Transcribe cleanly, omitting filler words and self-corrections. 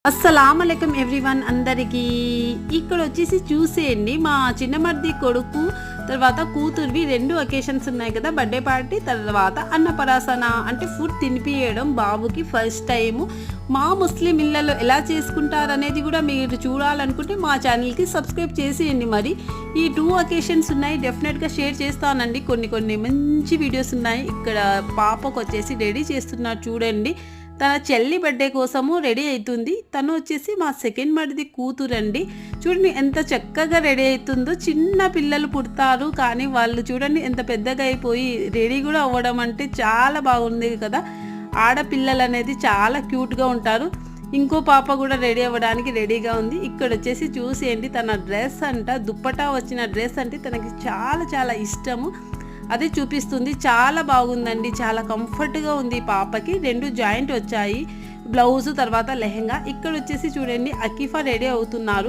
అస్సలాముఅలైకుం everyone అందరికీ ఇక్కడ వచ్చేసి చూసేయండి మా చిన్నమర్ది కొడుకు తర్వాత కూతురువి 2 అకేషన్స్ ఉన్నాయి కదా, బర్త్డే పార్టీ తర్వాత అన్నపరాసన అంటే ఫుడ్ తినిపియడం బాబుకి ఫస్ట్ టైము. మా ముస్లిం ఇళ్ళలో ఎలా చేసుకుంటారనేది కూడా మీరు చూడాలనుకుంటే మా ఛానల్కి సబ్స్క్రైబ్ చేసేయండి. మరి ఈ 2 అకేషన్స్ ఉన్నాయి, డెఫినెట్గా షేర్ చేస్తానండి. కొన్ని మంచి వీడియోస్ ఉన్నాయి. ఇక్కడ పాపకు వచ్చేసి రెడీ చేస్తున్నారు చూడండి, తన చెల్లి బర్త్డే కోసము రెడీ అవుతుంది. తను వచ్చేసి మా సెకండ్ మరిది కూతురండి. చూడండి ఎంత చక్కగా రెడీ అవుతుందో. చిన్న పిల్లలు పుడతారు కానీ వాళ్ళు చూడండి ఎంత పెద్దగా అయిపోయి రెడీ కూడా అవ్వడం అంటే చాలా బాగుంది కదా. ఆడపిల్లలు అనేది చాలా క్యూట్గా ఉంటారు. ఇంకో పాప కూడా రెడీ అవ్వడానికి రెడీగా ఉంది. ఇక్కడ వచ్చేసి చూసేయండి, తన డ్రెస్ అంట దుప్పటా వచ్చిన డ్రెస్ అంటే తనకి చాలా ఇష్టము, అదే చూపిస్తుంది. చాలా బాగుందండి, చాలా కంఫర్ట్గా ఉంది. పాపకి 2 జాయింట్ వచ్చాయి, బ్లౌజు తర్వాత లెహెంగా. ఇక్కడ వచ్చేసి చూడండి అకీఫా రెడీ అవుతున్నారు.